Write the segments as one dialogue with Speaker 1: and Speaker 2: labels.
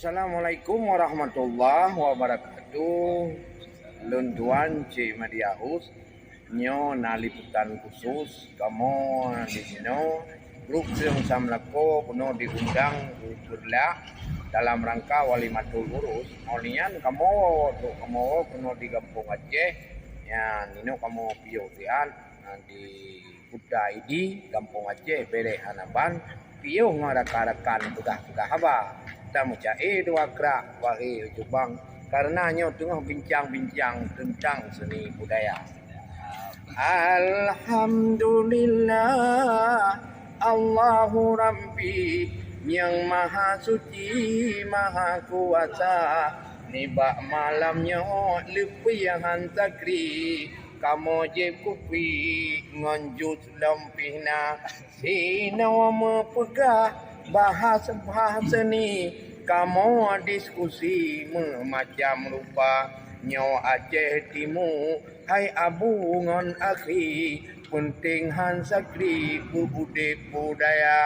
Speaker 1: Assalamualaikum warahmatullahi wabarakatuh. Luntuan C Madiahus nyo naliputan khusus kamu di sini grup yang samlako kuno diundang berla dalam rangka walimatul urus. Olian kamu kuno di Kampung Aceh ya nino kamu piutian di Kuda ID Kampung Aceh Bere Hanaban piu ngarakan tugas haba tamu cai dua gerak wahi Jubang karenanya tengah bincang-bincang tentang seni budaya. Alhamdulillah Allahu Rabbi yang maha suci maha kuasa nibak malamnya lepihan takri kamu je kupi ngonjut lempihna sinawa mepegah bahasa ni kamu diskusi memacam rupa nyawa Aceh Timu hai abu ngon akhi penting hansakri budaya budaya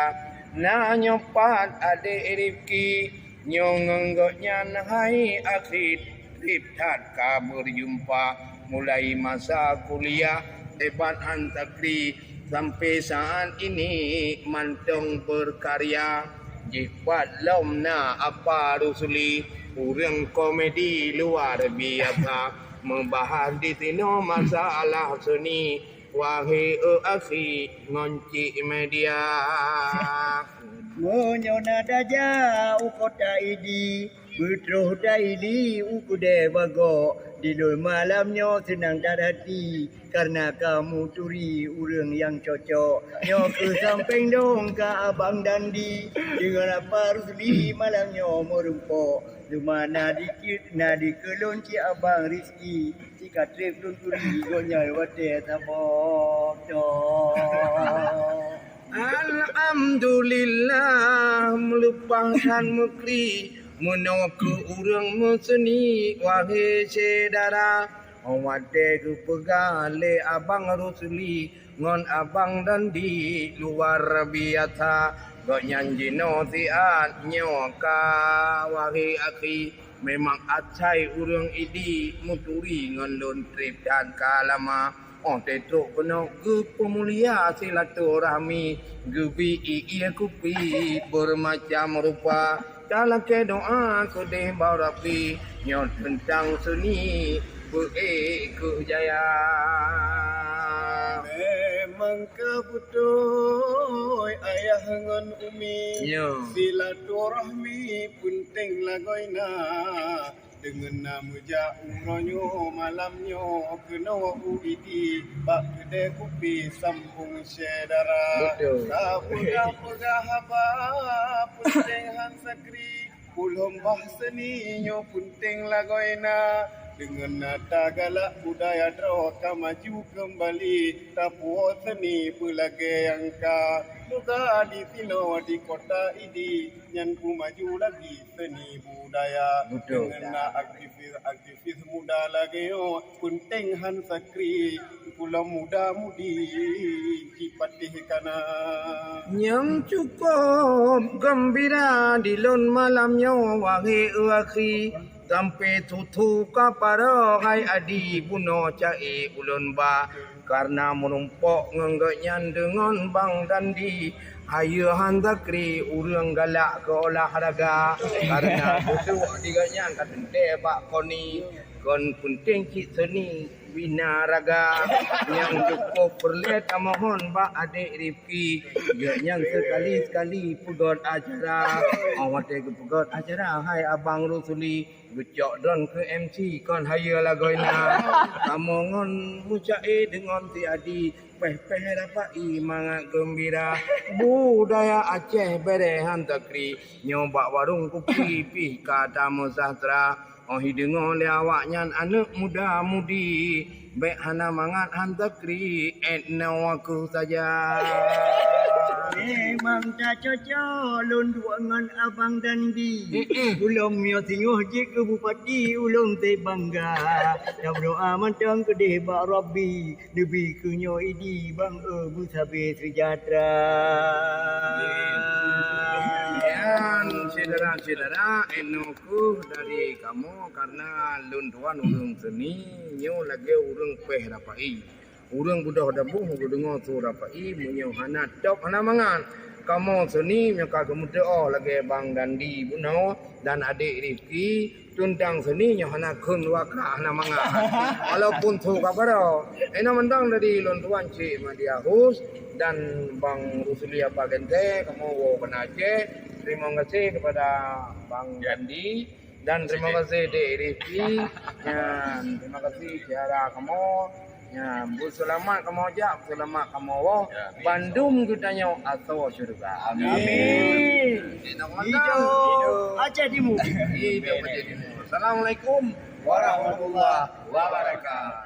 Speaker 1: na nyopat ade rifki nyongenggoknya hai akhi triptat ka berjumpa mulai masa kuliah debat hantakri sampai saat ini mantong berkarya jipat lomna apa rusuli urang komedi luar biasa membahas di sini masalah seni wahai akhi ngonci media
Speaker 2: Nyona daja ukota idi Betroh daili ukude bago di doi malamnya senang darati karena kamu turi urang yang cocok nyo ke samping dong ka abang dandi dengan apa rusli malamnya merumpo di mana dikit na di kelonci abang Rizki jika trip dun turi gonyai wate tabok do.
Speaker 1: Alhamdulillah melupakan mukri menoko urang meseni wahai saudara awade ku pegale abang rusuli ngon abang dandi luar biasa go nyanjino tiat nyoka wahai akhi memang acai urang idi muturi ngon don trip dan kalama oh tetok kena ke pemulia silaturahmi gebi iya kupi bermacam rupa dalam ke doa ku deh barapi nyot tentang seni kejaya
Speaker 2: memang kebutuh ayah ngon umi silaturahmi penting lagoina dengan nama jauhnya malamnya kena uidi bak kedai kopi sambung saudara pegah haba penting hansakri ulum bahasa ni nyo penting lagoina dengan nada galak budaya droka maju kembali tapuo seni pelage yang ka luga di tino di kota ini yang ku maju lagi seni budaya dengan aktivis muda lagi yo penting hansakri pulau muda mudi cipatih kana
Speaker 1: yang cukup gembira di lon malamnya wahai akhi sampai tutu kaparo hai adi buno cai ulun ba karena menumpuk ngenggaknya dengan bang dandi hayu handakri urang galak ke olahraga karena butuh diganya katente pak koni kon penting cik seni bina raga yang cukup perlet mohon pak adik Rifki yang sekali-sekali pegot acara awak ke pegot acara hai abang Rusuli becok don ke MC kon haya lagoina kamu ngon mucai dengan ti adi peh dapai mangat gembira budaya Aceh Bere Hantakri nyoba warung kopi pi kata mesra oh hidengo le awaknya anak muda mudi baik hana mangat hantakri etna aku saja
Speaker 2: memang tak cocok lon dua ngan abang dandi ulung mio tinguh je ke bupati ulung te bangga ya berdoa mantang ke deh bak Rabbi nebi kunyo idi bang musabe sejahtera
Speaker 1: yan saudara-saudara enoku dari kamu karena luntuan urang seni nyo lagi urang peh rapai. Urang budah dabuh dengar tu rapai munyo hana tok hana mangan. Kamu seni nyo kagem doa lagi Bang Dandi Buno dan adik Rifki tuntang seni nyo hana kun wakra hana mangan. Walaupun tu kabaro. Ena mendang dari luntuan Cik Madia Hus dan Bang Rusulia Bagente kamu wo kena Aceh. Terima kasih kepada Bang Dandi dan terima kasih Dek Rifki. Ya, terima kasih Tiara kamu. Ya, bu selamat kamu aja, selamat kamu wo. Bandung kitanya atau surga. Amin.
Speaker 2: Hidup Aceh Timur.
Speaker 1: Hidup Aceh Timur. Assalamualaikum warahmatullahi wabarakatuh.